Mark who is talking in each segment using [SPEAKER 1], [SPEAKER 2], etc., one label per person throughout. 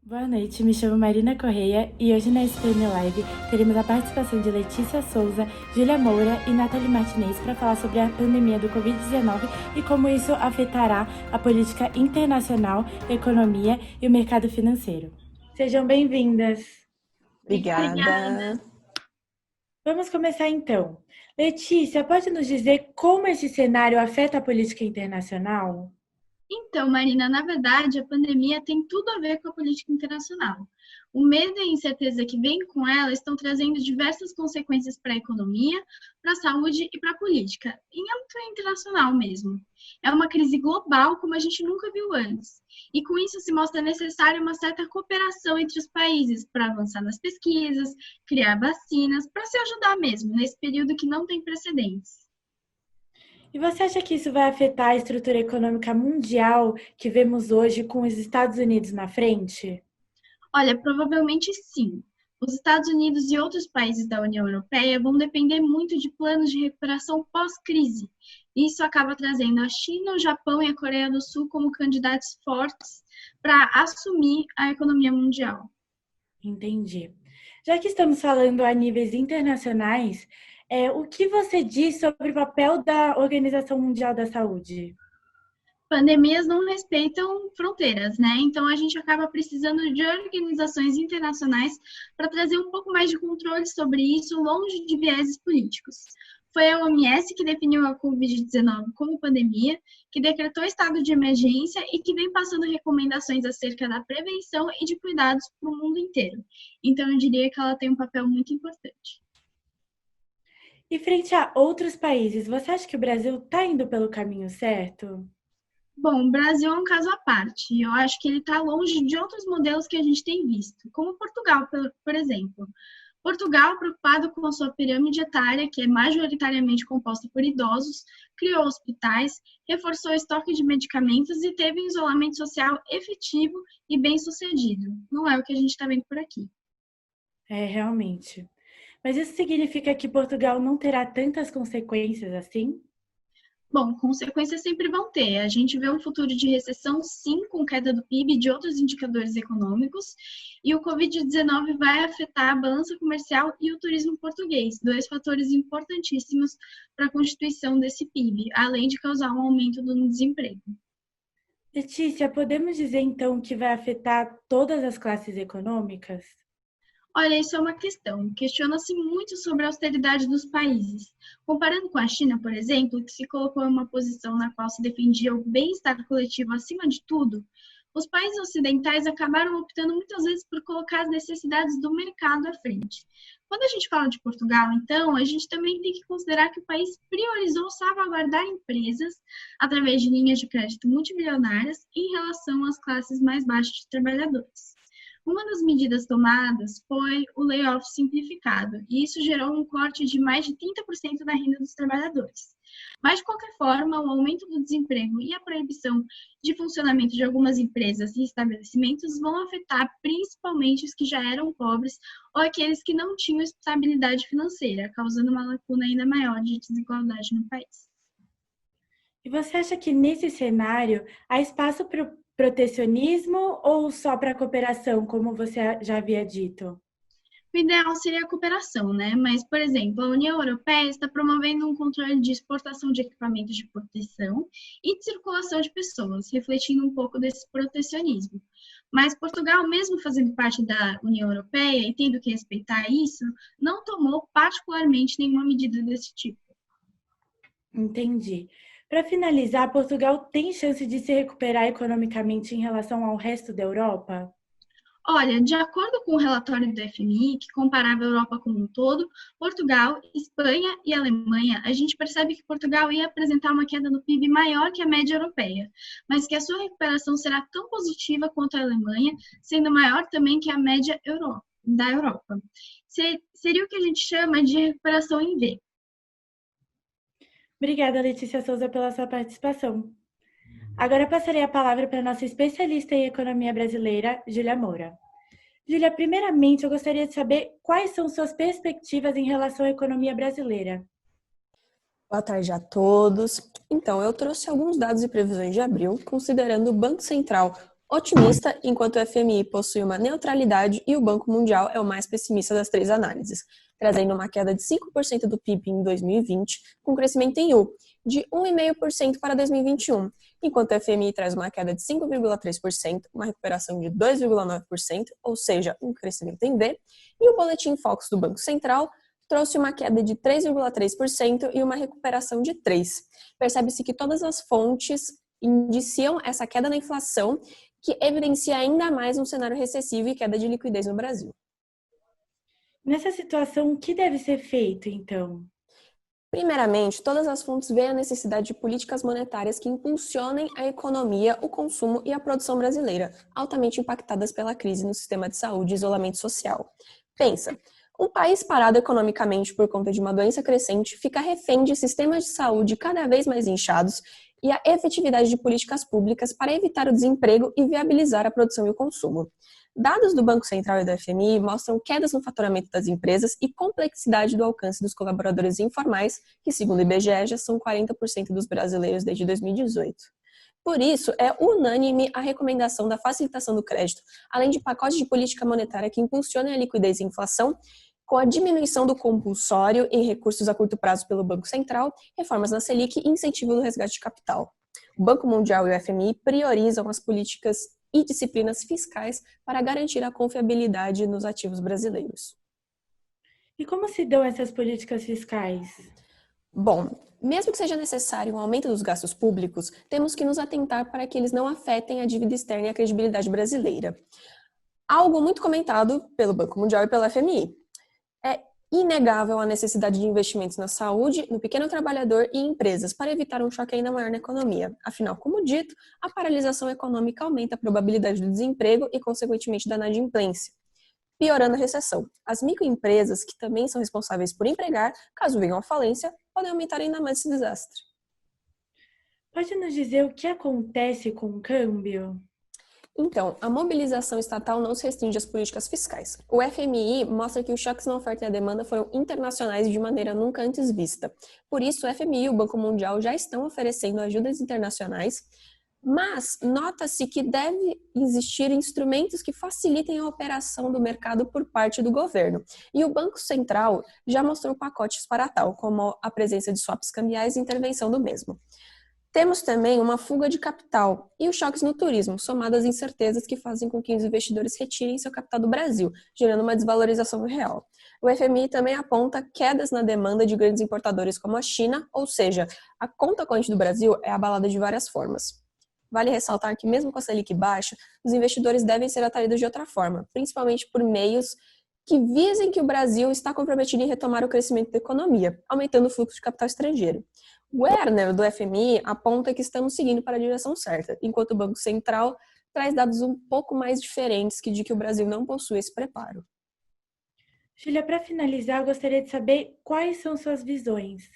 [SPEAKER 1] Boa noite, me chamo Marina Correia e hoje na SPM Live teremos a participação de Letícia Souza, Júlia Moura e Nathalie Martinez para falar sobre a pandemia do Covid-19 e como isso afetará a política internacional, a economia e o mercado financeiro. Sejam bem-vindas!
[SPEAKER 2] Obrigada.
[SPEAKER 1] Vamos começar então. Letícia, pode nos dizer como esse cenário afeta a política internacional?
[SPEAKER 3] Então, Marina, na verdade, a pandemia tem tudo a ver com a política internacional. O medo e a incerteza que vem com ela estão trazendo diversas consequências para a economia, para a saúde e para a política, em âmbito internacional mesmo. É uma crise global como a gente nunca viu antes. E com isso se mostra necessária uma certa cooperação entre os países para avançar nas pesquisas, criar vacinas, para se ajudar mesmo nesse período que não tem precedentes.
[SPEAKER 1] E você acha que isso vai afetar a estrutura econômica mundial que vemos hoje com os Estados Unidos na frente?
[SPEAKER 3] Olha, provavelmente sim. Os Estados Unidos e outros países da União Europeia vão depender muito de planos de recuperação pós-crise. Isso acaba trazendo a China, o Japão e a Coreia do Sul como candidatos fortes para assumir a economia mundial.
[SPEAKER 1] Entendi. Já que estamos falando a níveis internacionais, o que você diz sobre o papel da Organização Mundial da Saúde?
[SPEAKER 3] Pandemias não respeitam fronteiras, né? Então a gente acaba precisando de organizações internacionais para trazer um pouco mais de controle sobre isso, longe de vieses políticos. Foi a OMS que definiu a Covid-19 como pandemia, que decretou estado de emergência e que vem passando recomendações acerca da prevenção e de cuidados para o mundo inteiro. Então eu diria que ela tem um papel muito importante.
[SPEAKER 1] E frente a outros países, você acha que o Brasil está indo pelo caminho certo?
[SPEAKER 3] Bom, o Brasil é um caso à parte, e eu acho que ele está longe de outros modelos que a gente tem visto, como Portugal, por exemplo. Portugal, preocupado com a sua pirâmide etária, que é majoritariamente composta por idosos, criou hospitais, reforçou o estoque de medicamentos e teve um isolamento social efetivo e bem-sucedido. Não é o que a gente está vendo por aqui.
[SPEAKER 1] É, realmente. Mas isso significa que Portugal não terá tantas consequências assim?
[SPEAKER 3] Bom, consequências sempre vão ter. A gente vê um futuro de recessão, sim, com queda do PIB e de outros indicadores econômicos, e o Covid-19 vai afetar a balança comercial e o turismo português, dois fatores importantíssimos para a constituição desse PIB, além de causar um aumento do desemprego.
[SPEAKER 1] Letícia, podemos dizer então que vai afetar todas as classes econômicas?
[SPEAKER 3] Olha, isso é uma questão. Questiona-se muito sobre a austeridade dos países. Comparando com a China, por exemplo, que se colocou em uma posição na qual se defendia o bem-estar coletivo acima de tudo, os países ocidentais acabaram optando muitas vezes por colocar as necessidades do mercado à frente. Quando a gente fala de Portugal, então, a gente também tem que considerar que o país priorizou salvaguardar empresas através de linhas de crédito multimilionárias em relação às classes mais baixas de trabalhadores. Uma das medidas tomadas foi o layoff simplificado, e isso gerou um corte de mais de 30% da renda dos trabalhadores. Mas, de qualquer forma, o aumento do desemprego e a proibição de funcionamento de algumas empresas e estabelecimentos vão afetar principalmente os que já eram pobres ou aqueles que não tinham estabilidade financeira, causando uma lacuna ainda maior de desigualdade no país.
[SPEAKER 1] E você acha que nesse cenário há espaço para o protecionismo ou só para a cooperação, como você já havia dito?
[SPEAKER 3] O ideal seria a cooperação, né? Mas, por exemplo, a União Europeia está promovendo um controle de exportação de equipamentos de proteção e de circulação de pessoas, refletindo um pouco desse protecionismo. Mas Portugal, mesmo fazendo parte da União Europeia e tendo que respeitar isso, não tomou particularmente nenhuma medida desse tipo.
[SPEAKER 1] Entendi. Para finalizar, Portugal tem chance de se recuperar economicamente em relação ao resto da Europa?
[SPEAKER 3] Olha, de acordo com o relatório do FMI, que comparava a Europa como um todo, Portugal, Espanha e Alemanha, a gente percebe que Portugal ia apresentar uma queda no PIB maior que a média europeia, mas que a sua recuperação será tão positiva quanto a Alemanha, sendo maior também que a média da Europa. Seria o que a gente chama de recuperação em V.
[SPEAKER 1] Obrigada, Letícia Souza, pela sua participação. Agora passarei a palavra para a nossa especialista em economia brasileira, Júlia Moura. Júlia, primeiramente, eu gostaria de saber quais são suas perspectivas em relação à economia brasileira.
[SPEAKER 2] Boa tarde a todos. Então, eu trouxe alguns dados e previsões de abril, considerando o Banco Central otimista, enquanto o FMI possui uma neutralidade e o Banco Mundial é o mais pessimista das três análises, trazendo uma queda de 5% do PIB em 2020, com crescimento em U, de 1,5% para 2021, enquanto o FMI traz uma queda de 5,3%, uma recuperação de 2,9%, ou seja, um crescimento em V, e o Boletim Focus do Banco Central trouxe uma queda de 3,3% e uma recuperação de 3%. Percebe-se que todas as fontes indiciam essa queda na inflação, que evidencia ainda mais um cenário recessivo e queda de liquidez no Brasil.
[SPEAKER 1] Nessa situação, o que deve ser feito, então?
[SPEAKER 2] Primeiramente, todas as fontes veem a necessidade de políticas monetárias que impulsionem a economia, o consumo e a produção brasileira, altamente impactadas pela crise no sistema de saúde e isolamento social. Pensa, um país parado economicamente por conta de uma doença crescente fica refém de sistemas de saúde cada vez mais inchados e a efetividade de políticas públicas para evitar o desemprego e viabilizar a produção e o consumo. Dados do Banco Central e do FMI mostram quedas no faturamento das empresas e complexidade do alcance dos colaboradores informais, que, segundo o IBGE, já são 40% dos brasileiros desde 2018. Por isso, é unânime a recomendação da facilitação do crédito, além de pacotes de política monetária que impulsionem a liquidez e a inflação, com a diminuição do compulsório em recursos a curto prazo pelo Banco Central, reformas na Selic e incentivo do resgate de capital. O Banco Mundial e o FMI priorizam as políticas e disciplinas fiscais para garantir a confiabilidade nos ativos brasileiros.
[SPEAKER 1] E como se dão essas políticas fiscais?
[SPEAKER 2] Bom, mesmo que seja necessário um aumento dos gastos públicos, temos que nos atentar para que eles não afetem a dívida externa e a credibilidade brasileira. Algo muito comentado pelo Banco Mundial e pela FMI. É inegável a necessidade de investimentos na saúde, no pequeno trabalhador e em empresas para evitar um choque ainda maior na economia. Afinal, como dito, a paralisação econômica aumenta a probabilidade do desemprego e, consequentemente, da inadimplência, piorando a recessão. As microempresas, que também são responsáveis por empregar, caso venham à falência, podem aumentar ainda mais esse desastre.
[SPEAKER 1] Pode nos dizer o que acontece com o câmbio?
[SPEAKER 2] Então, a mobilização estatal não se restringe às políticas fiscais. O FMI mostra que os choques na oferta e a demanda foram internacionais de maneira nunca antes vista. Por isso, o FMI e o Banco Mundial já estão oferecendo ajudas internacionais, mas nota-se que deve existir instrumentos que facilitem a operação do mercado por parte do governo. E o Banco Central já mostrou pacotes para tal, como a presença de swaps cambiais e intervenção do mesmo. Temos também uma fuga de capital e os choques no turismo, somadas às incertezas que fazem com que os investidores retirem seu capital do Brasil, gerando uma desvalorização do real. O FMI também aponta quedas na demanda de grandes importadores como a China, ou seja, a conta corrente do Brasil é abalada de várias formas. Vale ressaltar que, mesmo com a Selic baixa, os investidores devem ser atraídos de outra forma, principalmente por meios que visem que o Brasil está comprometido em retomar o crescimento da economia, aumentando o fluxo de capital estrangeiro. Werner, do FMI, aponta que estamos seguindo para a direção certa, enquanto o Banco Central traz dados um pouco mais diferentes que de que o Brasil não possui esse preparo.
[SPEAKER 1] Júlia, para finalizar, eu gostaria de saber quais são suas visões.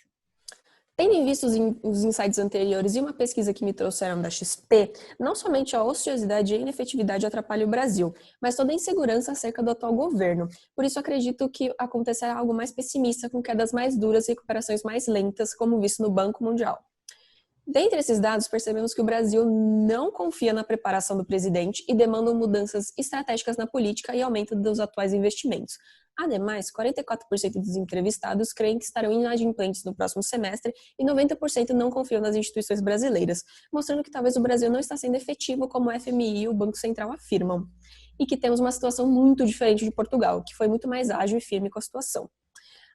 [SPEAKER 2] Tendo em vista os insights anteriores e uma pesquisa que me trouxeram da XP, não somente a ociosidade e a inefetividade atrapalham o Brasil, mas toda a insegurança acerca do atual governo. Por isso, acredito que acontecerá algo mais pessimista, com quedas mais duras e recuperações mais lentas, como visto no Banco Mundial. Dentre esses dados, percebemos que o Brasil não confia na preparação do presidente e demanda mudanças estratégicas na política e aumento dos atuais investimentos. Ademais, 44% dos entrevistados creem que estarão inadimplentes no próximo semestre e 90% não confiam nas instituições brasileiras, mostrando que talvez o Brasil não está sendo efetivo como o FMI e o Banco Central afirmam, e que temos uma situação muito diferente de Portugal, que foi muito mais ágil e firme com a situação.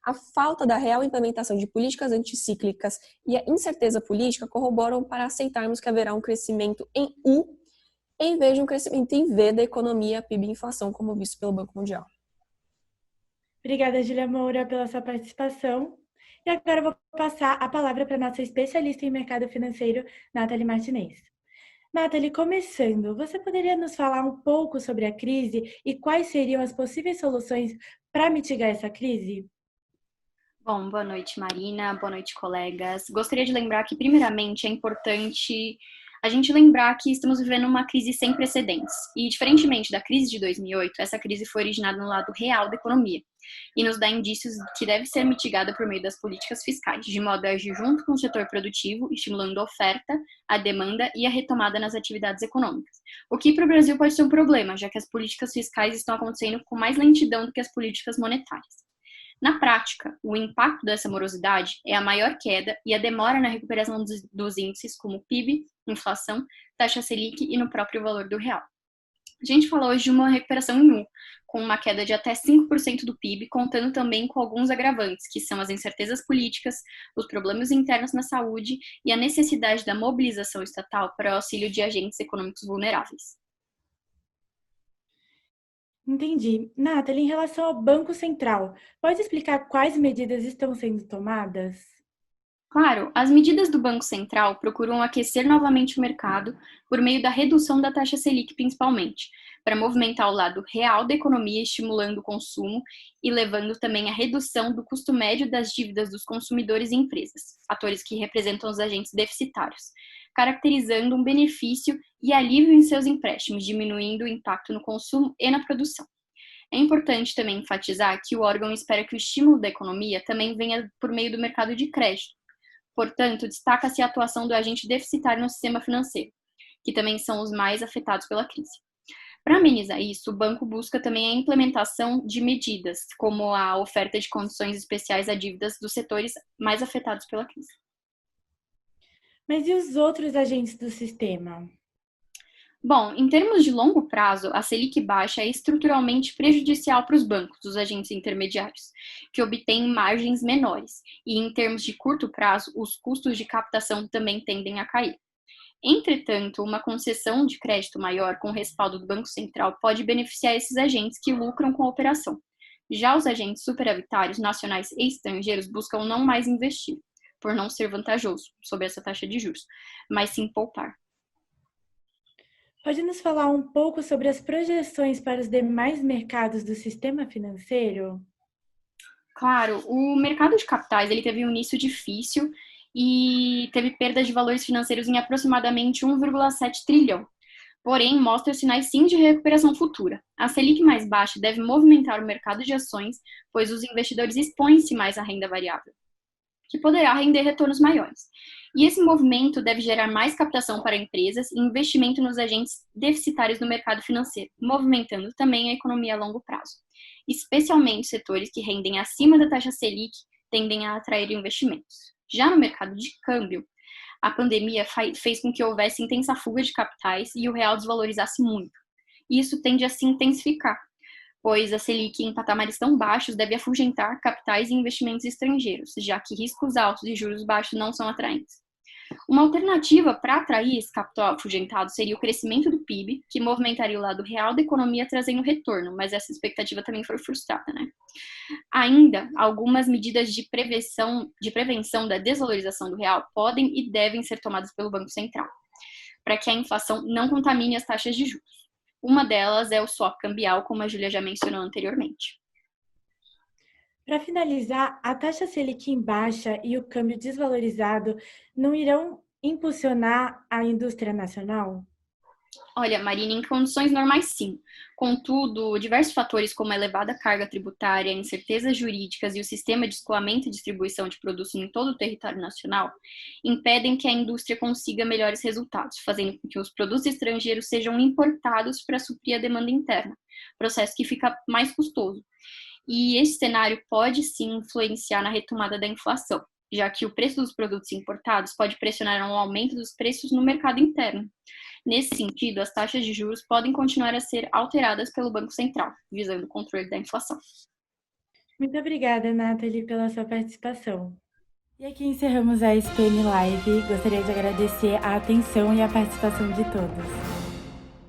[SPEAKER 2] A falta da real implementação de políticas anticíclicas e a incerteza política corroboram para aceitarmos que haverá um crescimento em U, em vez de um crescimento em V da economia, PIB e inflação, como visto pelo Banco Mundial.
[SPEAKER 1] Obrigada, Júlia Moura, pela sua participação. E agora eu vou passar a palavra para a nossa especialista em mercado financeiro, Nathalie Martinez. Nathalie, começando, você poderia nos falar um pouco sobre a crise e quais seriam as possíveis soluções para mitigar essa crise?
[SPEAKER 4] Bom, boa noite, Marina. Boa noite, colegas. Gostaria de lembrar que, primeiramente, é importante a gente lembrar que estamos vivendo uma crise sem precedentes. E, diferentemente da crise de 2008, essa crise foi originada no lado real da economia e nos dá indícios que deve ser mitigada por meio das políticas fiscais, de modo a agir junto com o setor produtivo, estimulando a oferta, a demanda e a retomada nas atividades econômicas. O que para o Brasil pode ser um problema, já que as políticas fiscais estão acontecendo com mais lentidão do que as políticas monetárias. Na prática, o impacto dessa morosidade é a maior queda e a demora na recuperação dos índices como PIB, inflação, taxa Selic e no próprio valor do real. A gente falou hoje de uma recuperação em U, com uma queda de até 5% do PIB, contando também com alguns agravantes, que são as incertezas políticas, os problemas internos na saúde e a necessidade da mobilização estatal para o auxílio de agentes econômicos vulneráveis.
[SPEAKER 1] Entendi. Nathalie, em relação ao Banco Central, pode explicar quais medidas estão sendo tomadas?
[SPEAKER 4] Claro, as medidas do Banco Central procuram aquecer novamente o mercado por meio da redução da taxa Selic, principalmente, para movimentar o lado real da economia, estimulando o consumo e levando também à redução do custo médio das dívidas dos consumidores e empresas, fatores que representam os agentes deficitários, caracterizando um benefício e alívio em seus empréstimos, diminuindo o impacto no consumo e na produção. É importante também enfatizar que o órgão espera que o estímulo da economia também venha por meio do mercado de crédito. Portanto, destaca-se a atuação do agente deficitário no sistema financeiro, que também são os mais afetados pela crise. Para amenizar isso, o banco busca também a implementação de medidas, como a oferta de condições especiais a dívidas dos setores mais afetados pela crise.
[SPEAKER 1] Mas e os outros agentes do sistema?
[SPEAKER 4] Bom, em termos de longo prazo, a Selic baixa é estruturalmente prejudicial para os bancos, os agentes intermediários, que obtêm margens menores, e em termos de curto prazo, os custos de captação também tendem a cair. Entretanto, uma concessão de crédito maior com respaldo do Banco Central pode beneficiar esses agentes que lucram com a operação. Já os agentes superavitários, nacionais e estrangeiros, buscam não mais investir, por não ser vantajoso sob essa taxa de juros, mas sim poupar.
[SPEAKER 1] Pode nos falar um pouco sobre as projeções para os demais mercados do sistema financeiro?
[SPEAKER 4] Claro, o mercado de capitais ele teve um início difícil e teve perda de valores financeiros em aproximadamente 1,7 trilhão. Porém, mostra sinais sim de recuperação futura. A Selic mais baixa deve movimentar o mercado de ações, pois os investidores expõem-se mais à renda variável, que poderá render retornos maiores. E esse movimento deve gerar mais captação para empresas e investimento nos agentes deficitários do mercado financeiro, movimentando também a economia a longo prazo. Especialmente setores que rendem acima da taxa Selic tendem a atrair investimentos. Já no mercado de câmbio, a pandemia fez com que houvesse intensa fuga de capitais e o real desvalorizasse muito. E isso tende a se intensificar, pois a Selic em patamares tão baixos deve afugentar capitais e investimentos estrangeiros, já que riscos altos e juros baixos não são atraentes. Uma alternativa para atrair esse capital afugentado seria o crescimento do PIB, que movimentaria o lado real da economia trazendo retorno, mas essa expectativa também foi frustrada, né? Ainda, algumas medidas de prevenção da desvalorização do real podem e devem ser tomadas pelo Banco Central, para que a inflação não contamine as taxas de juros. Uma delas é o swap cambial, como a Júlia já mencionou anteriormente.
[SPEAKER 1] Para finalizar, a taxa Selic em baixa e o câmbio desvalorizado não irão impulsionar a indústria nacional?
[SPEAKER 4] Olha, Marina, em condições normais sim. Contudo, diversos fatores como a elevada carga tributária, incertezas jurídicas e o sistema de escoamento e distribuição de produtos em todo o território nacional impedem que a indústria consiga melhores resultados, fazendo com que os produtos estrangeiros sejam importados para suprir a demanda interna, processo que fica mais custoso. E esse cenário pode sim influenciar na retomada da inflação, já que o preço dos produtos importados pode pressionar um aumento dos preços no mercado interno. Nesse sentido, as taxas de juros podem continuar a ser alteradas pelo Banco Central, visando o controle da inflação.
[SPEAKER 1] Muito obrigada, Nathalie, pela sua participação. E aqui encerramos a SPN Live. Gostaria de agradecer a atenção e a participação de todos.